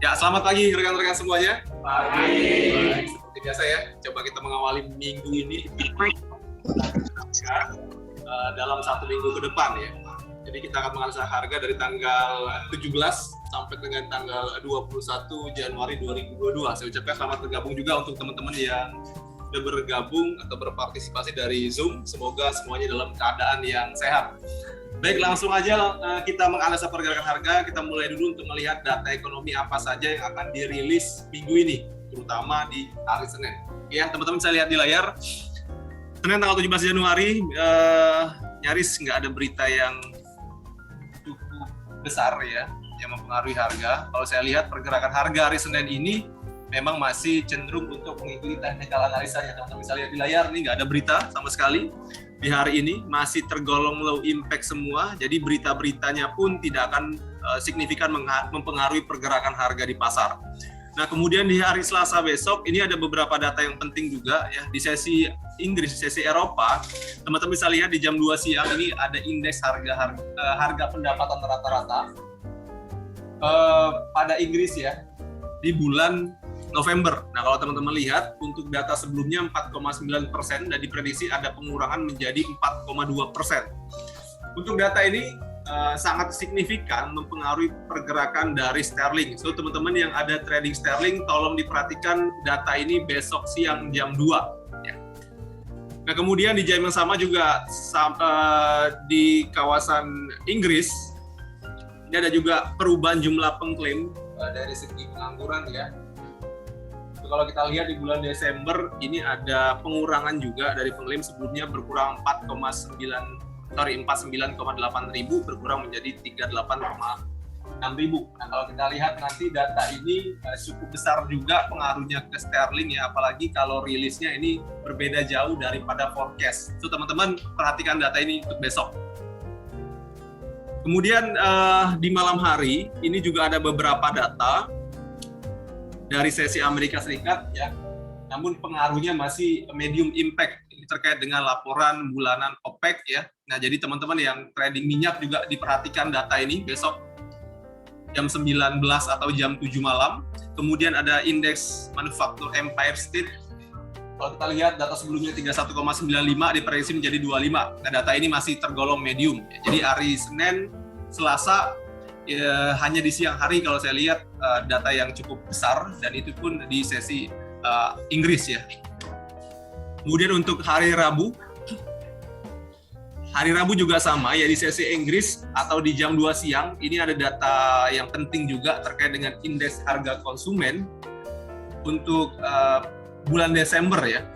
Ya, selamat pagi rekan-rekan semuanya. Pagi. Seperti biasa ya, coba kita mengawali minggu ini dalam 1 minggu ke depan ya. Jadi kita akan menganalisa harga dari tanggal 17 sampai dengan tanggal 21 Januari 2022. Saya ucapkan selamat bergabung juga untuk teman-teman yang sudah bergabung atau berpartisipasi dari Zoom. Semoga semuanya dalam keadaan yang sehat. Baik, langsung aja kita menganalisa pergerakan harga. Kita mulai dulu untuk melihat data ekonomi apa saja yang akan dirilis minggu ini, terutama di hari Senin. Ya, teman-teman bisa lihat di layar. Senin tanggal 17 Januari, nyaris nggak ada berita yang cukup besar ya, yang mempengaruhi harga. Kalau saya lihat pergerakan harga hari Senin ini memang masih cenderung untuk mengikuti technical analisa-nya. Teman-teman bisa lihat di layar, ini nggak ada berita sama sekali. Di hari ini masih tergolong low impact semua, jadi berita-beritanya pun tidak akan signifikan mempengaruhi pergerakan harga di pasar. Nah, kemudian di hari Selasa besok, ini ada beberapa data yang penting juga ya. Di sesi Inggris, sesi Eropa, teman-teman bisa lihat di jam 2 siang ini ada indeks harga pendapatan rata-rata pada Inggris ya, di bulan November. Nah, kalau teman-teman lihat, untuk data sebelumnya 4,9% dan diprediksi ada pengurangan menjadi 4,2%. Untuk data ini sangat signifikan mempengaruhi pergerakan dari sterling. So, teman-teman yang ada trading sterling, tolong diperhatikan data ini besok siang jam 2. Ya. Nah, kemudian di jam yang sama juga di kawasan Inggris, ini ada juga perubahan jumlah pengklaim dari segi pengangguran ya. Kalau kita lihat di bulan Desember ini ada pengurangan juga dari pengklaim, sebelumnya berkurang 49,8 ribu berkurang menjadi 38,6 ribu. Nah, kalau kita lihat nanti data ini cukup besar juga pengaruhnya ke sterling ya, apalagi kalau rilisnya ini berbeda jauh daripada forecast. So, teman-teman perhatikan data ini untuk besok. Kemudian di malam hari ini juga ada beberapa data dari sesi Amerika Serikat ya, namun pengaruhnya masih medium impact. Ini terkait dengan laporan bulanan OPEC ya. Nah, jadi teman-teman yang trading minyak juga diperhatikan data ini besok jam 19 atau jam 7 malam. Kemudian ada indeks manufaktur Empire State. Kalau kita lihat data sebelumnya 31,95 diprediksi menjadi 25. Nah, data ini masih tergolong medium. Jadi hari Senin, Selasa ya, hanya di siang hari kalau saya lihat data yang cukup besar, dan itu pun di sesi Inggris ya. Kemudian untuk hari Rabu juga sama ya, di sesi Inggris atau di jam 2 siang ini ada data yang penting juga terkait dengan indeks harga konsumen untuk bulan Desember ya.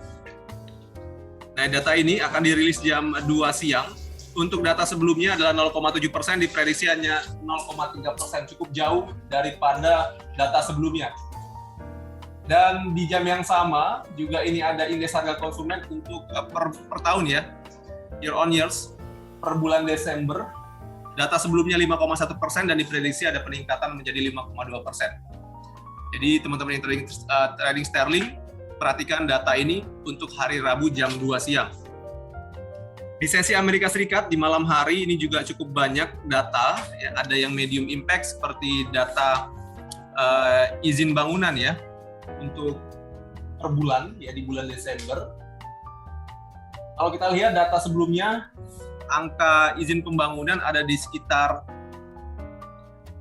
Nah, data ini akan dirilis jam 2 siang. Untuk data sebelumnya adalah 0,7%, diprediksi hanya 0,3%, cukup jauh daripada data sebelumnya. Dan di jam yang sama juga ini ada indeks harga konsumen untuk per tahun ya, year on years, per bulan Desember. Data sebelumnya 5,1% dan diprediksi ada peningkatan menjadi 5,2%. Jadi teman-teman yang trading sterling, perhatikan data ini untuk hari Rabu jam 2 siang. Di sesi Amerika Serikat di malam hari ini juga cukup banyak data ya, ada yang medium impact seperti data izin bangunan ya untuk per bulan ya di bulan Desember. Kalau kita lihat data sebelumnya, angka izin pembangunan ada di sekitar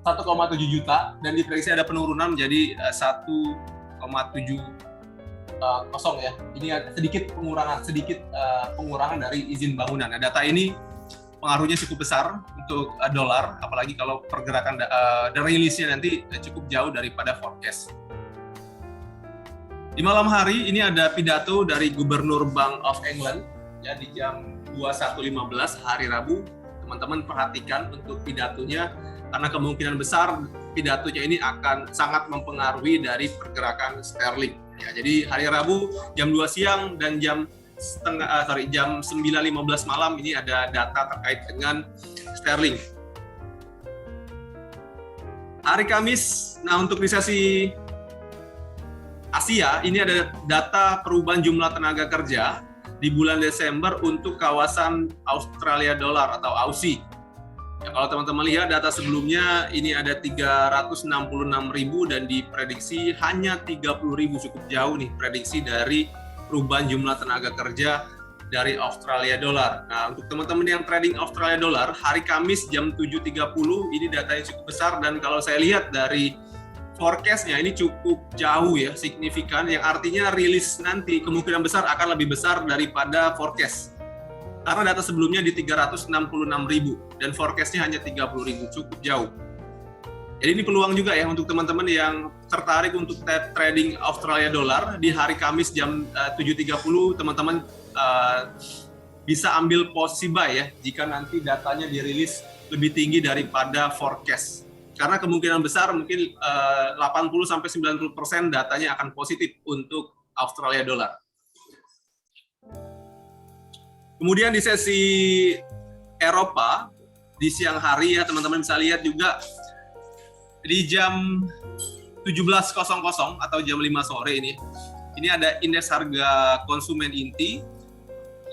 1,7 juta dan diprediksi ada penurunan menjadi 1,7 kosong ya. Ini sedikit pengurangan dari izin bangunan. Nah, data ini pengaruhnya cukup besar untuk dolar, apalagi kalau pergerakan dan rilisnya nanti cukup jauh daripada forecast. Di malam hari ini ada pidato dari Gubernur Bank of England ya di jam 21.15 hari Rabu. Teman-teman perhatikan untuk pidatonya karena kemungkinan besar pidatonya ini akan sangat mempengaruhi dari pergerakan sterling. Ya, jadi hari Rabu jam 2 siang dan jam 9.15 malam ini ada data terkait dengan sterling. Hari Kamis, nah untuk di sesi Asia ini ada data perubahan jumlah tenaga kerja di bulan Desember untuk kawasan Australia Dollar atau AUSI. Ya, kalau teman-teman lihat data sebelumnya ini ada 366.000 dan diprediksi hanya 30.000, cukup jauh nih prediksi dari perubahan jumlah tenaga kerja dari Australia dollar. Nah, untuk teman-teman yang trading Australia dollar, hari Kamis jam 7.30 ini datanya cukup besar, dan kalau saya lihat dari forecast-nya ini cukup jauh ya, signifikan, yang artinya rilis nanti kemungkinan besar akan lebih besar daripada forecast. Karena data sebelumnya di 366.000 dan forecast-nya hanya 30.000, cukup jauh. Jadi ini peluang juga ya untuk teman-teman yang tertarik untuk trading Australia dollar di hari Kamis jam 7.30, teman-teman bisa ambil posisi buy ya jika nanti datanya dirilis lebih tinggi daripada forecast. Karena kemungkinan besar mungkin 80-90% datanya akan positif untuk Australia dollar. Kemudian di sesi Eropa di siang hari ya teman-teman bisa lihat juga di jam 17.00 atau jam 5 sore ini ada indeks harga konsumen inti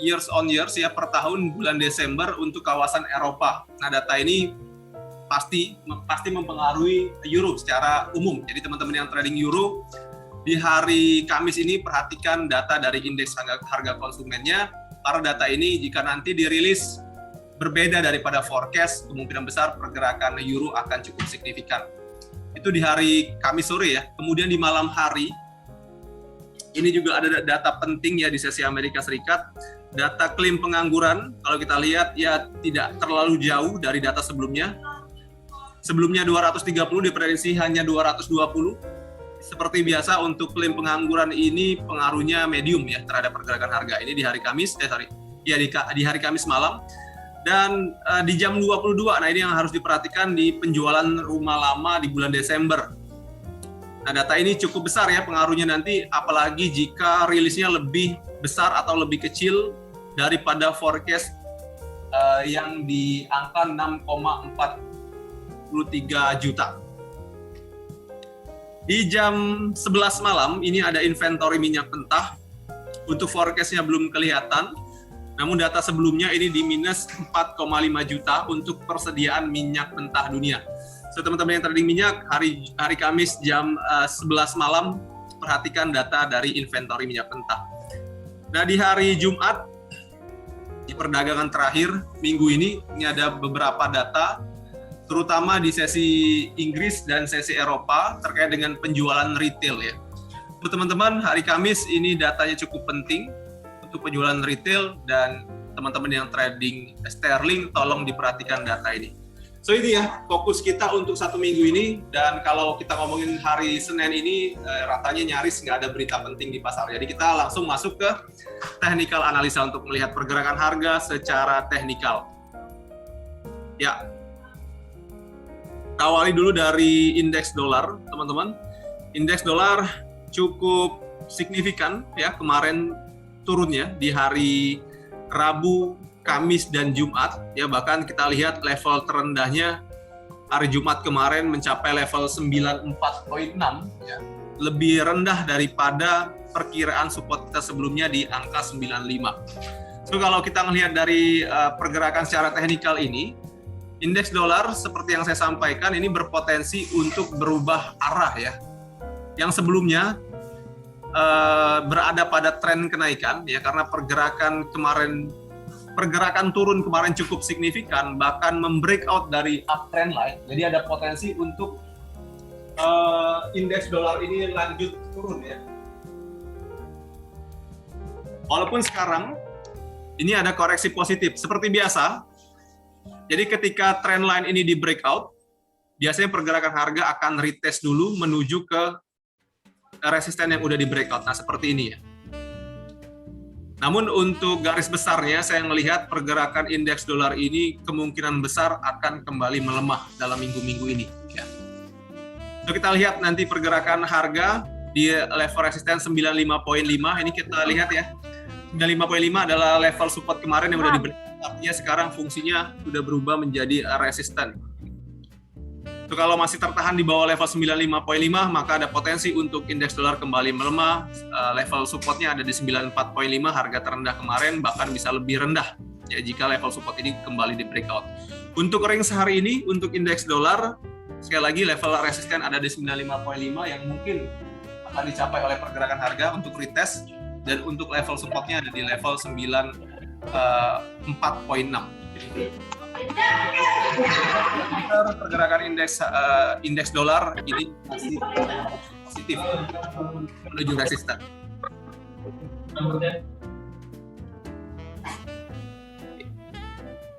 years on years ya per tahun bulan Desember untuk kawasan Eropa. Nah, data ini pasti mempengaruhi euro secara umum. Jadi teman-teman yang trading euro di hari Kamis ini perhatikan data dari indeks harga konsumennya. Para data ini jika nanti dirilis berbeda daripada forecast, kemungkinan besar pergerakan euro akan cukup signifikan. Itu di hari Kamis sore ya. Kemudian di malam hari, ini juga ada data penting ya di sesi Amerika Serikat. Data klaim pengangguran, kalau kita lihat ya tidak terlalu jauh dari data sebelumnya. Sebelumnya 230, diprediksi hanya 220. Seperti biasa untuk klaim pengangguran ini pengaruhnya medium ya terhadap pergerakan harga. Ini di hari Kamis, di hari Kamis malam. Dan di jam 22, nah ini yang harus diperhatikan di penjualan rumah lama di bulan Desember. Nah, data ini cukup besar ya pengaruhnya nanti, apalagi jika rilisnya lebih besar atau lebih kecil daripada forecast yang di angka 6,43 juta. Di jam 11 malam ini ada inventory minyak mentah. Untuk forecast-nya belum kelihatan, namun data sebelumnya ini di minus 4,5 juta untuk persediaan minyak mentah dunia. So, teman-teman yang trading minyak, hari Kamis jam 11 malam, perhatikan data dari inventory minyak mentah. Nah, di hari Jumat, di perdagangan terakhir minggu ini ada beberapa data, terutama di sesi Inggris dan sesi Eropa terkait dengan penjualan retail ya. Untuk teman-teman, hari Kamis ini datanya cukup penting untuk penjualan retail, dan teman-teman yang trading sterling tolong diperhatikan data ini. So ini ya fokus kita untuk satu minggu ini, dan kalau kita ngomongin hari Senin ini ratanya nyaris nggak ada berita penting di pasar. Jadi kita langsung masuk ke technical analisa untuk melihat pergerakan harga secara teknikal. Ya. Awali dulu dari indeks dolar, teman-teman. Indeks dolar cukup signifikan ya kemarin turunnya di hari Rabu, Kamis, dan Jumat. Ya, bahkan kita lihat level terendahnya hari Jumat kemarin mencapai level 94.6 ya. Lebih rendah daripada perkiraan support kita sebelumnya di angka 95. So kalau kita melihat dari pergerakan secara teknikal ini, indeks dolar seperti yang saya sampaikan ini berpotensi untuk berubah arah ya. Yang sebelumnya berada pada tren kenaikan ya, karena pergerakan turun kemarin cukup signifikan, bahkan membreakout dari uptrend line. Jadi ada potensi untuk indeks dolar ini lanjut turun ya. Walaupun sekarang ini ada koreksi positif seperti biasa. Jadi ketika trend line ini di breakout, biasanya pergerakan harga akan retest dulu menuju ke resisten yang udah di breakout. Nah, seperti ini ya. Namun untuk garis besarnya, saya melihat pergerakan indeks dolar ini kemungkinan besar akan kembali melemah dalam minggu-minggu ini. Ya. So, kita lihat nanti pergerakan harga di level resisten 95.5. Ini kita lihat ya. 95.5 adalah level support kemarin yang udah di breakout. Artinya sekarang fungsinya sudah berubah menjadi resisten. So, kalau masih tertahan di bawah level 95.5, maka ada potensi untuk indeks dolar kembali melemah. Level supportnya ada di 94.5, harga terendah kemarin, bahkan bisa lebih rendah ya jika level support ini kembali di breakout. Untuk range hari ini untuk indeks dolar sekali lagi level resisten ada di 95.5 yang mungkin akan dicapai oleh pergerakan harga untuk retest, dan untuk level supportnya ada di level 94.6. Pergerakan indeks dolar ini masih positif menuju resisten.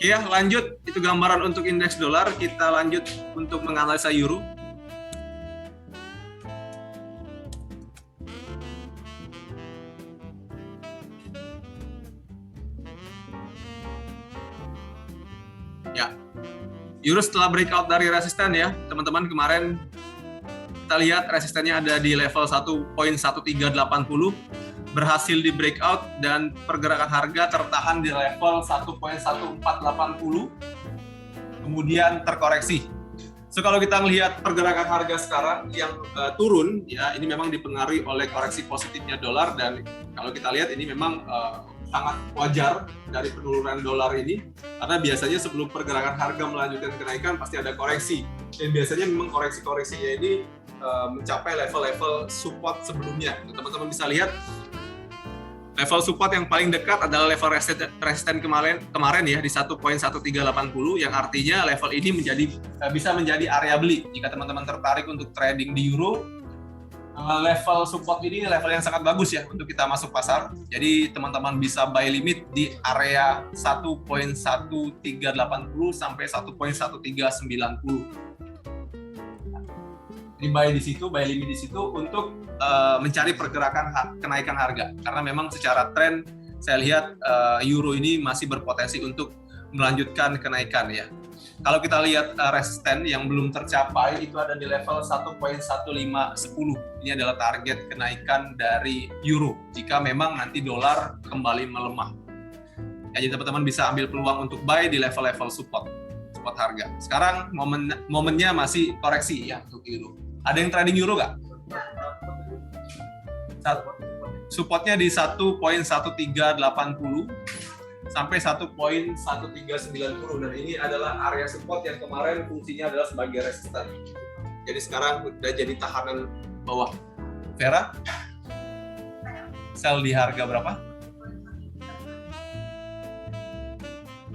Ya, lanjut itu gambaran untuk indeks dolar. Kita lanjut untuk menganalisa euro. Ya, euro setelah breakout dari resisten ya, teman-teman, kemarin kita lihat resistennya ada di level 1.1380, berhasil di breakout dan pergerakan harga tertahan di level 1.1480, kemudian terkoreksi. So kalau kita melihat pergerakan harga sekarang yang turun, ya ini memang dipengaruhi oleh koreksi positifnya dolar, dan kalau kita lihat ini memang sangat wajar dari penurunan dolar ini, karena biasanya sebelum pergerakan harga melanjutkan kenaikan pasti ada koreksi, dan biasanya memang koreksi-koreksinya ini mencapai level-level support sebelumnya. Teman-teman bisa lihat level support yang paling dekat adalah level resisten kemarin ya di 1.1380, yang artinya level ini bisa menjadi area beli jika teman-teman tertarik untuk trading di euro. Level support ini level yang sangat bagus ya untuk kita masuk pasar. Jadi teman-teman bisa buy limit di area 1.1380 sampai 1.1390. Jadi buy limit di situ untuk mencari pergerakan kenaikan harga, karena memang secara tren saya lihat euro ini masih berpotensi untuk melanjutkan kenaikan ya. Kalau kita lihat resisten yang belum tercapai itu ada di level 1.1510. Ini adalah target kenaikan dari euro jika memang nanti dolar kembali melemah. Ya, jadi teman-teman bisa ambil peluang untuk buy di level-level support harga. Sekarang momennya masih koreksi ya untuk euro. Ada yang trading euro nggak? Supportnya di 1.1380 sampai 1.1390, dan ini adalah area support yang kemarin fungsinya adalah sebagai resisten. Jadi sekarang udah jadi tahanan bawah. Vera, sell di harga berapa?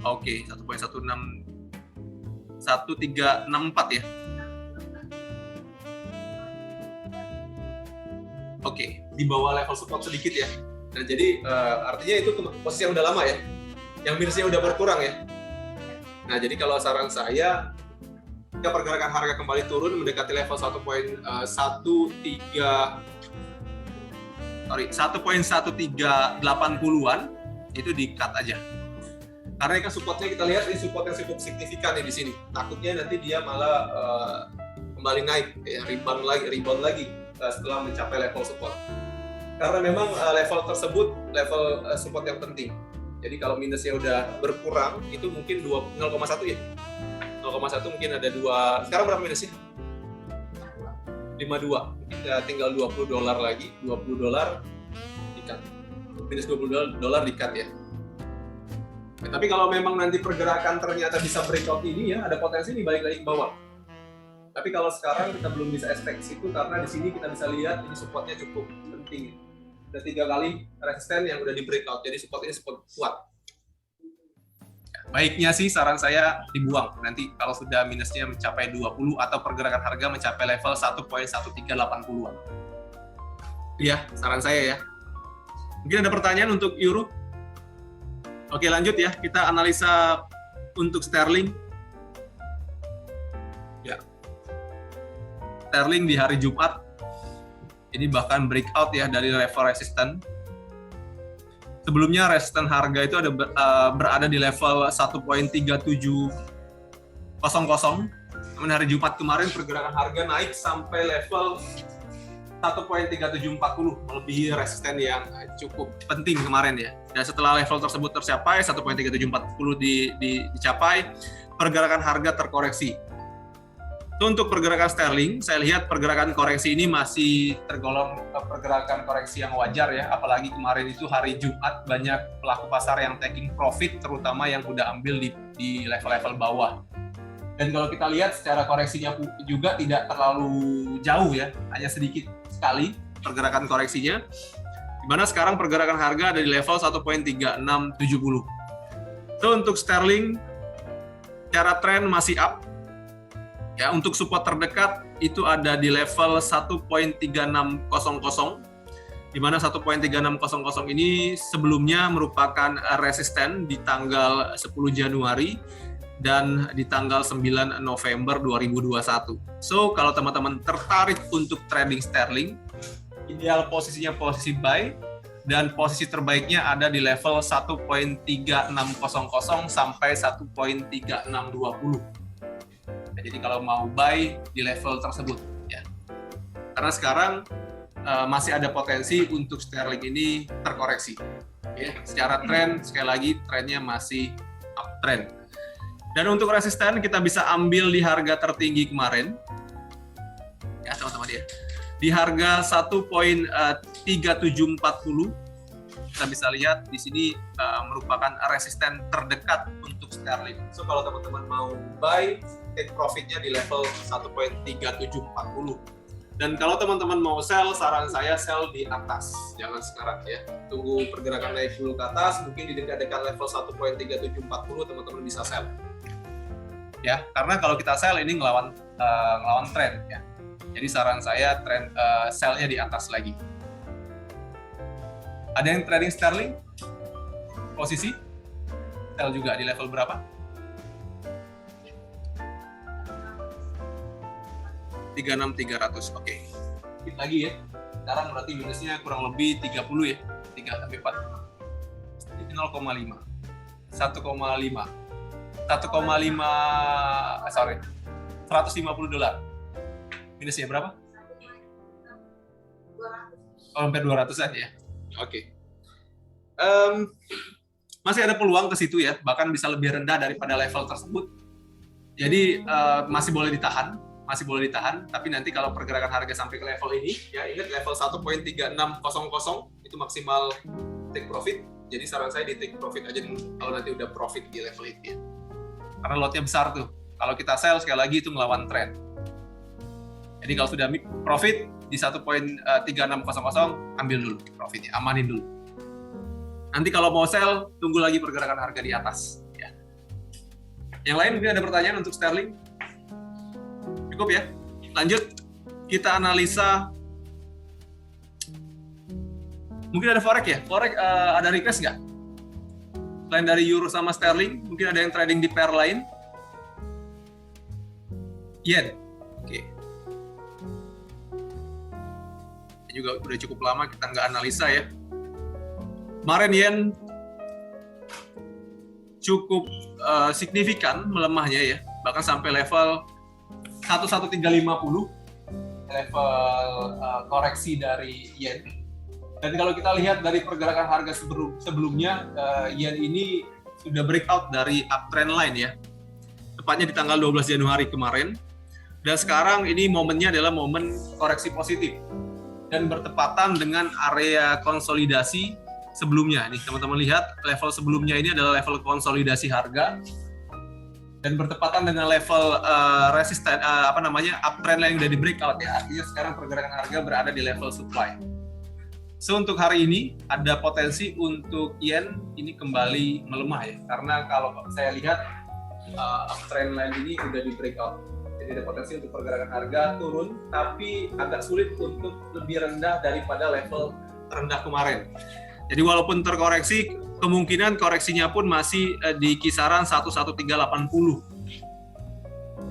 Oke, 1364 ya. Oke, di bawah level support sedikit ya. Dan jadi artinya itu posisi yang udah lama ya, yang minusnya udah berkurang ya. Nah, jadi kalau saran saya, jika pergerakan harga kembali turun mendekati level 1.1380-an, itu di-cut aja. Karena kan supportnya kita lihat ini support yang cukup signifikan ya di sini. Takutnya nanti dia malah kembali naik, ya, rebound lagi setelah mencapai level support. Karena memang level tersebut level support yang penting. Jadi kalau minusnya udah berkurang, itu mungkin 0,1 ya. 0,1 mungkin ada 2. Sekarang berapa minusnya? 52. Mungkin tinggal $20 lagi. $20 di-cut. Minus $20 di-cut ya. Nah, tapi kalau memang nanti pergerakan ternyata bisa breakout ini ya, ada potensi nih balik lagi ke bawah. Tapi kalau sekarang kita belum bisa expect situ, karena di sini kita bisa lihat ini supportnya cukup penting. Ada 3 kali resisten yang udah di breakout, jadi support ini support kuat. Baiknya sih saran saya dibuang nanti kalau sudah minusnya mencapai 20 atau pergerakan harga mencapai level 1.1380-an. Iya, saran saya ya. Mungkin ada pertanyaan untuk euro? Oke, lanjut ya. Kita analisa untuk sterling. Ya. Sterling di hari Jumat ini bahkan breakout ya dari level resisten. Sebelumnya resisten harga itu berada di level 1.3700. Namun hari Jumat kemarin pergerakan harga naik sampai level 1.3740, melebihi resisten yang cukup penting kemarin ya. Dan setelah level tersebut tercapai, 1.3740 dicapai, pergerakan harga terkoreksi. So, untuk pergerakan sterling, saya lihat pergerakan koreksi ini masih tergolong pergerakan koreksi yang wajar ya, apalagi kemarin itu hari Jumat banyak pelaku pasar yang taking profit, terutama yang udah ambil di level-level bawah. Dan kalau kita lihat secara koreksinya juga tidak terlalu jauh ya, hanya sedikit sekali pergerakan koreksinya, di mana sekarang pergerakan harga ada di level 1.3670. So, untuk sterling, secara tren masih up. Ya, untuk support terdekat itu ada di level 1.3600, di mana 1.3600 ini sebelumnya merupakan resisten di tanggal 10 Januari dan di tanggal 9 November 2021. So, kalau teman-teman tertarik untuk trading sterling, ideal posisinya posisi buy, dan posisi terbaiknya ada di level 1.3600 sampai 1.3620. Jadi kalau mau buy di level tersebut ya, karena sekarang masih ada potensi untuk sterling ini terkoreksi ya. Secara tren, sekali lagi trennya masih uptrend. Dan untuk resisten kita bisa ambil di harga tertinggi kemarin ya teman-teman ya, di harga 1.3740. Kita bisa lihat di sini merupakan resisten terdekat untuk sterling. So, kalau teman-teman mau buy, take profitnya di level 1.3740. Dan kalau teman-teman mau sell, saran saya sell di atas, jangan sekarang ya. Tunggu pergerakan naik dulu ke atas, mungkin di dekat-dekat level 1.3740 teman-teman bisa sell. Ya, karena kalau kita sell ini ngelawan trend ya. Jadi saran saya trend sell-nya di atas lagi. Ada yang trading sterling? Posisi? Sell juga di level berapa? 36.300. Oke. Dikit lagi ya. Sekarang berarti minusnya kurang lebih 30 ya. 3 sampai 4. Jadi 0,5. 1,5. 150 dolar. Minusnya berapa? Oh, hampir 200-an ya. Oke. Masih ada peluang ke situ ya, bahkan bisa lebih rendah daripada level tersebut. Jadi masih boleh ditahan, tapi nanti kalau pergerakan harga sampai ke level ini, ya ingat level 1.3600 itu maksimal take profit. Jadi saran saya di take profit aja dulu kalau nanti udah profit di level itu ya. Karena lotnya besar tuh. Kalau kita sell sekali lagi itu melawan trend. Jadi kalau sudah profit di 1.3600 ambil dulu profitnya, amanin dulu. Nanti kalau mau sell, tunggu lagi pergerakan harga di atas. Ya. Yang lain mungkin ada pertanyaan untuk sterling? Cukup ya? Lanjut, kita analisa. Mungkin ada forex ya? Forex ada request nggak? Selain dari euro sama sterling, mungkin ada yang trading di pair lain? Yen. Oke. Ini juga udah cukup lama kita nggak analisa ya. Kemarin yen cukup signifikan melemahnya ya, bahkan sampai level 11350, level koreksi dari yen. Dan kalau kita lihat dari pergerakan harga sebelumnya, yen ini sudah breakout dari uptrend line ya, tepatnya di tanggal 12 Januari kemarin. Dan sekarang ini momennya adalah momen koreksi positif dan bertepatan dengan area konsolidasi sebelumnya. Nih teman-teman lihat level sebelumnya ini adalah level konsolidasi harga dan bertepatan dengan level resisten uptrend line yang udah di breakout ya. Artinya sekarang pergerakan harga berada di level supply. So untuk hari ini ada potensi untuk yen ini kembali melemah ya, karena kalau saya lihat uptrend line ini udah di breakout. Jadi ada potensi untuk pergerakan harga turun, tapi agak sulit untuk lebih rendah daripada level terendah kemarin. Jadi walaupun terkoreksi, kemungkinan koreksinya pun masih di kisaran 11380.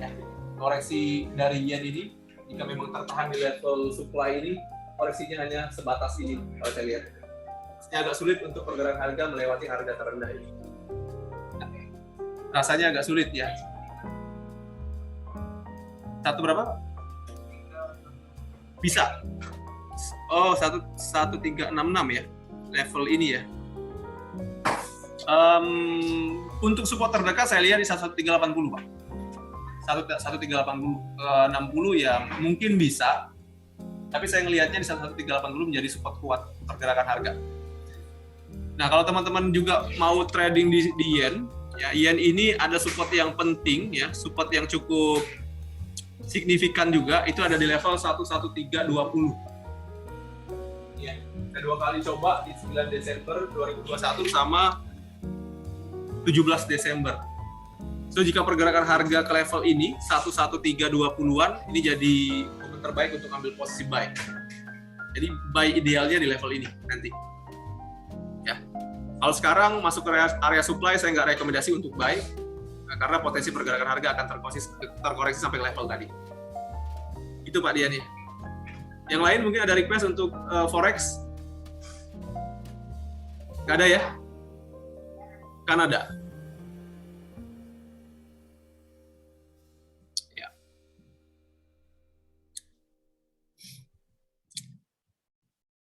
Ya, koreksi dari yen ini, jika memang tertahan di level supply ini, koreksinya hanya sebatas ini kalau saya lihat. Agak sulit untuk pergerakan harga melewati harga terendah ini. Rasanya agak sulit ya. Satu berapa? Bisa. Oh, 1366 ya. Level ini ya. Untuk support terdekat saya lihat di 1380, Pak. 1360 ya mungkin bisa, tapi saya ngelihatnya di 1380 menjadi support kuat pergerakan harga. Nah, kalau teman-teman juga mau trading di yen, ya yen ini ada support yang penting ya, support yang cukup signifikan juga, itu ada di level 11320. Ya, saya 2 kali coba di 9 Desember 2021 sama 17 Desember. So, jika pergerakan harga ke level ini 11320-an, ini jadi momen terbaik untuk ambil posisi buy. Jadi buy idealnya di level ini nanti. Ya. Kalau sekarang masuk ke area supply, saya nggak rekomendasi untuk buy karena potensi pergerakan harga akan terkoreksi sampai level tadi. Itu Pak Dian ya. Yang lain mungkin ada request untuk forex? Nggak ada ya? Kanada.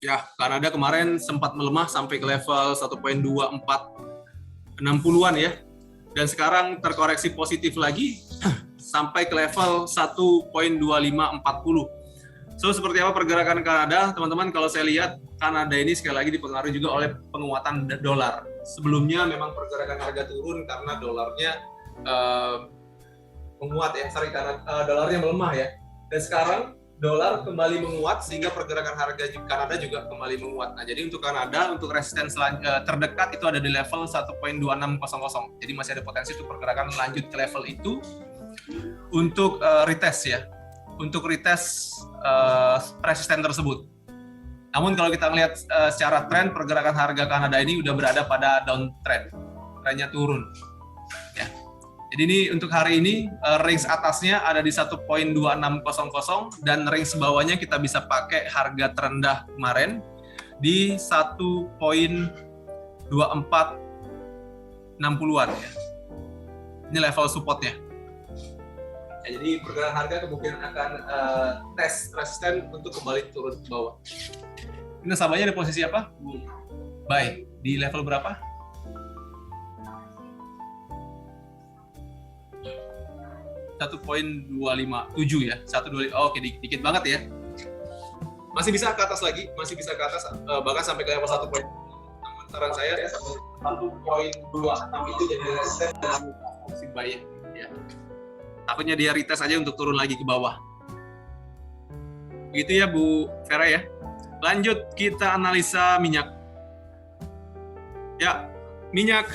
Ya, Kanada kemarin sempat melemah sampai ke level 1.2460-an ya. Dan sekarang terkoreksi positif lagi sampai ke level 1.2540. So, seperti apa pergerakan Kanada? Teman-teman, kalau saya lihat Kanada ini sekali lagi dipengaruhi juga oleh penguatan dolar. Sebelumnya memang pergerakan harga turun karena dolarnya menguat ya, dolarnya melemah ya. Dan sekarang dolar kembali menguat sehingga pergerakan harga Kanada juga kembali menguat. Nah, jadi untuk Kanada, untuk resisten terdekat itu ada di level 1.2600. Jadi masih ada potensi untuk pergerakan lanjut ke level itu untuk retest ya. Untuk retest resisten tersebut. Namun kalau kita melihat secara tren, pergerakan harga Kanada ini udah berada pada downtrend. Trennya turun. Ya. Jadi ini untuk hari ini range atasnya ada di 1.2600 dan range bawahnya kita bisa pakai harga terendah kemarin di 1.2460-an ya. Ini level supportnya. Ya, jadi pergerakan harga kemungkinan akan tes resisten untuk kembali turun ke bawah. Ini nasabahnya di posisi apa? Buy. Di level berapa? 1.257 ya, 1.25. Oh, oke, dikit banget ya. Masih bisa ke atas lagi, bahkan sampai ke level 1. Namun saran saya 1.26 itu jadi resisten dan opsi buy ya. Takutnya dia retest aja untuk turun lagi ke bawah. Begitu ya Bu Vera ya. Lanjut kita analisa minyak. Ya, minyak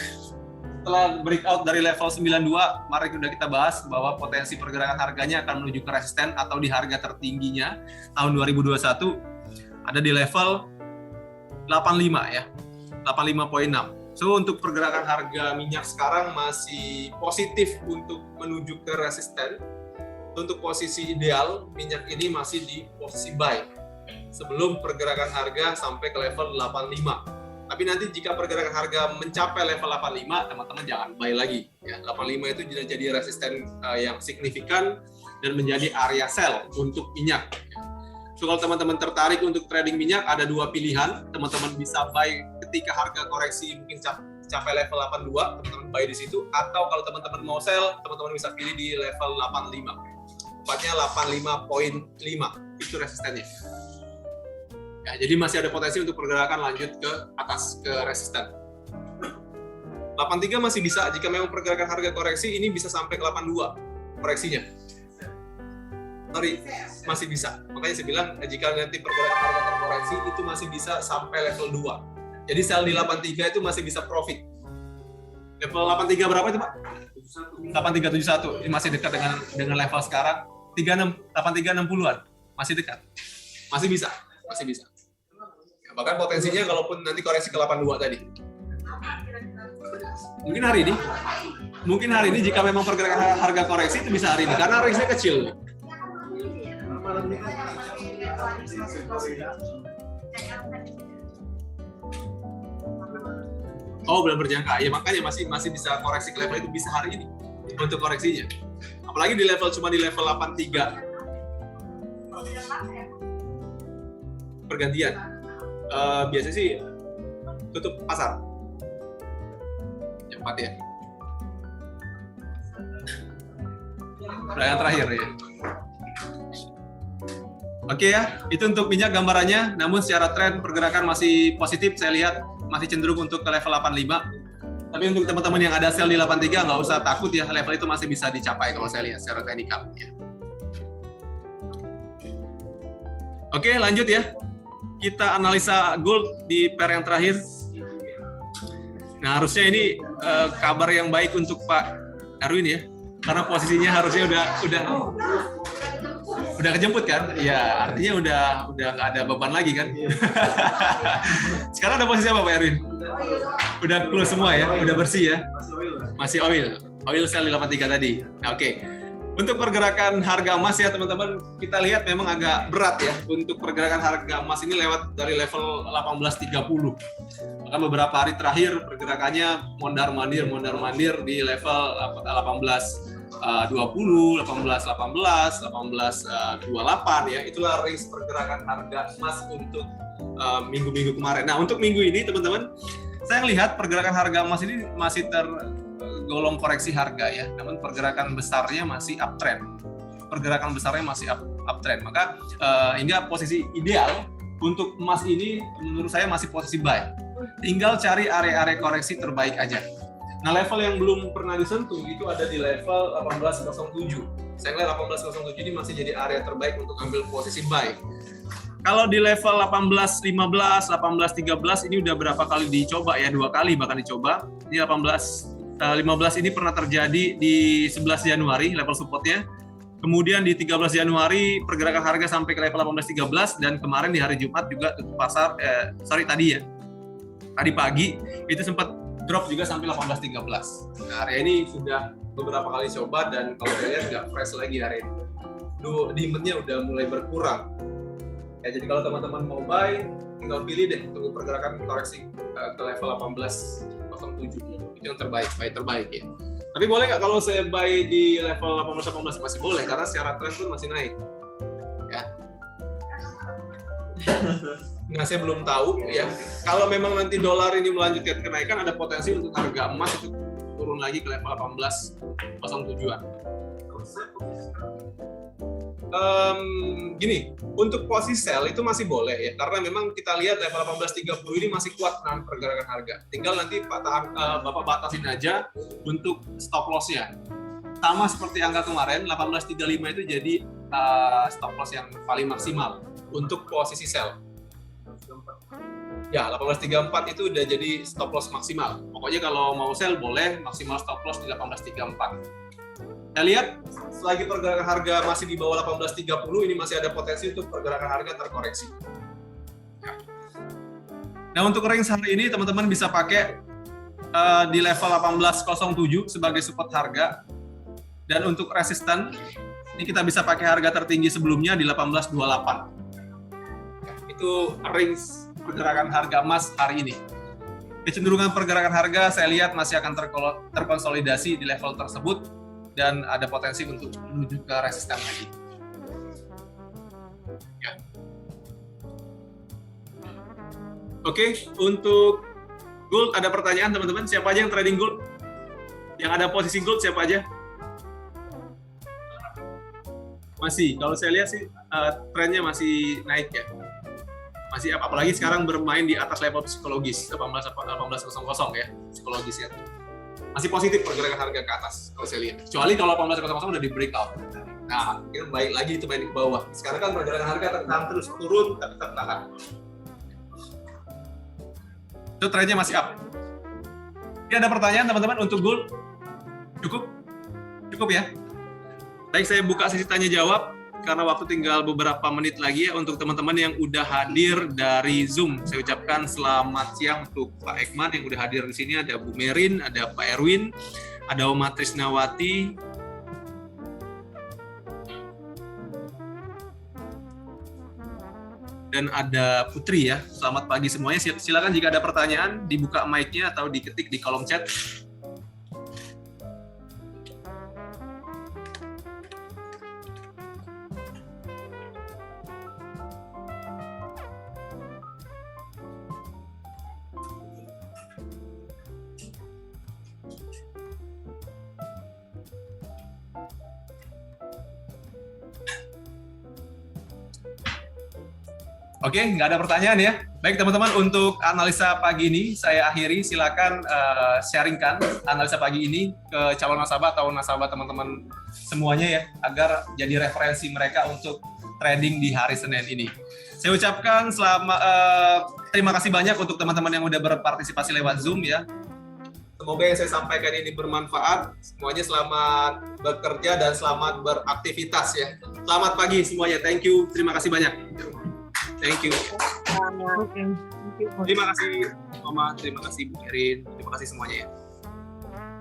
setelah breakout dari level 92, kemarin sudah kita bahas bahwa potensi pergerakan harganya akan menuju ke resisten atau di harga tertingginya tahun 2021 ada di level 85 ya, 85.6. So untuk pergerakan harga minyak sekarang masih positif untuk menuju ke resisten. Untuk posisi ideal minyak ini masih di posisi buy sebelum pergerakan harga sampai ke level 85. Tapi nanti jika pergerakan harga mencapai level 85, teman-teman jangan buy lagi. Ya, 85 itu jadi resisten yang signifikan dan menjadi area sell untuk minyak. So, kalau teman-teman tertarik untuk trading minyak, ada 2 pilihan. Teman-teman bisa buy ketika harga koreksi mungkin capai level 82, teman-teman buy di situ. Atau kalau teman-teman mau sell, teman-teman bisa pilih di level 85. Tepatnya 85.5, itu resistennya. Ya, jadi masih ada potensi untuk pergerakan lanjut ke atas, ke resisten. 83 masih bisa, jika memang pergerakan harga koreksi ini bisa sampai ke 82 koreksinya. Sorry, masih bisa. Makanya saya bilang, jika nanti pergerakan harga terkoreksi, itu masih bisa sampai level 2. Jadi sell di 83 itu masih bisa profit. Level 83 berapa itu Pak? 8371, ini masih dekat dengan level sekarang. 8360-an, masih dekat. Masih bisa. Bahkan potensinya kalaupun nanti koreksi ke 82 tadi. Mungkin hari ini jika memang pergerakan harga koreksi itu bisa hari ini karena range-nya kecil. Oh, belum berjangka. Ya makanya masih bisa koreksi ke level itu bisa hari ini untuk koreksinya. Apalagi di level 83. Pergantian. Biasanya sih tutup pasar. Yang 4 ya. Perdagangan terakhir ya. Oke ya, itu untuk minyak gambarannya. Namun secara tren pergerakan masih positif, saya lihat masih cenderung untuk ke level 85. Tapi untuk teman-teman yang ada sell di 83 nggak usah takut ya, level itu masih bisa dicapai kalau saya lihat secara teknikal. Ya. Oke, lanjut ya. Kita analisa gold di pair yang terakhir. Nah, harusnya ini kabar yang baik untuk Pak Erwin ya, karena posisinya harusnya udah kejemput kan? Ya, artinya udah nggak ada beban lagi kan? Sekarang ada posisi apa Pak Erwin? Udah close semua ya? Udah bersih ya? Masih oil. Oil sell di 83 tadi. Nah, oke. Untuk pergerakan harga emas ya teman-teman, kita lihat memang agak berat ya untuk pergerakan harga emas ini lewat dari level 1830. Bahkan beberapa hari terakhir pergerakannya mondar-mandir di level 1820, 1828 ya. Itulah range pergerakan harga emas untuk minggu-minggu kemarin. Nah, untuk minggu ini teman-teman, saya lihat pergerakan harga emas ini masih tergolong koreksi harga ya, namun pergerakan besarnya masih uptrend. Maka hingga posisi ideal untuk emas ini menurut saya masih posisi buy. Tinggal cari area-area koreksi terbaik aja. Nah, level yang belum pernah disentuh itu ada di level 1807. Saya lihat 1807 ini masih jadi area terbaik untuk ambil posisi buy. Kalau di level 1815, 1813 ini udah berapa kali dicoba ya, 2 kali bahkan dicoba. Ini 1815 ini pernah terjadi di 11 Januari level supportnya. Kemudian di 13 Januari pergerakan harga sampai ke level 1813 dan kemarin di hari Jumat juga tutup pasar tadi pagi itu sempat drop juga sampai 1813. Nah, area ini sudah beberapa kali coba dan kalau saya lihat nggak fresh lagi hari ini. Demand-nya udah mulai berkurang. Ya, jadi kalau teman-teman mau buy, tinggal pilih deh untuk pergerakan koreksi ke level 1807. Itu yang terbaik, buy terbaik ya. Tapi boleh nggak kalau saya buy di level 18 masih boleh karena secara tren pun masih naik. Ya. Nah, saya belum tahu ya. Kalau memang nanti dolar ini melanjutkan kenaikan, ada potensi untuk harga emas itu turun lagi ke level 1807-an. Gini, untuk posisi sell itu masih boleh ya, karena memang kita lihat level 1830 ini masih kuat dengan pergerakan harga. Tinggal nanti Bapak batasin aja untuk stop loss-nya. Sama seperti angka kemarin, 1835 itu jadi stop loss yang paling maksimal untuk posisi sell. Ya, 1834 itu udah jadi stop loss maksimal. Pokoknya kalau mau sell boleh maksimal stop loss di 1834. Kita lihat selagi pergerakan harga masih di bawah 1830 ini masih ada potensi untuk pergerakan harga terkoreksi. Nah, untuk range hari ini teman-teman bisa pakai di level 1807 sebagai support harga, dan untuk resisten ini kita bisa pakai harga tertinggi sebelumnya di 1828. Itu range pergerakan harga emas hari ini. Kecenderungan pergerakan harga saya lihat masih akan terkonsolidasi di level tersebut dan ada potensi untuk menuju ke resisten lagi. Ya. Oke, untuk gold ada pertanyaan teman-teman? Siapa aja yang trading gold? Yang ada posisi gold siapa aja? Masih, kalau saya lihat sih trennya masih naik ya. Masih apalagi sekarang bermain di atas level psikologis 1800 ya, psikologis ya. Masih positif pergerakan harga ke atas kalau saya lihat. Kecuali kalau 1800 udah di breakout. Nah, kita baik lagi itu main di bawah. Sekarang kan pergerakan harga terus turun tapi tertahan. Itu trennya masih up. Ini ada pertanyaan teman-teman untuk gold? Cukup ya? Baik, saya buka sesi tanya jawab karena waktu tinggal beberapa menit lagi ya untuk teman-teman yang udah hadir dari Zoom. Saya ucapkan selamat siang untuk Pak Ekman yang udah hadir di sini, ada Bu Merin, ada Pak Erwin, ada Oma Trisnawati, dan ada Putri ya. Selamat pagi semuanya. Silakan jika ada pertanyaan dibuka mic-nya atau diketik di kolom chat. Oke, nggak ada pertanyaan ya. Baik teman-teman, untuk analisa pagi ini saya akhiri. Silakan sharingkan analisa pagi ini ke calon nasabah atau nasabah teman-teman semuanya ya, agar jadi referensi mereka untuk trading di hari Senin ini. Saya ucapkan terima kasih banyak untuk teman-teman yang udah berpartisipasi lewat Zoom ya. Semoga yang saya sampaikan ini bermanfaat. Semuanya selamat bekerja dan selamat beraktivitas ya. Selamat pagi semuanya. Thank you. Terima kasih banyak. Thank you. Okay. Thank you. Terima kasih Mama, terima kasih Bu Erin, terima kasih semuanya ya.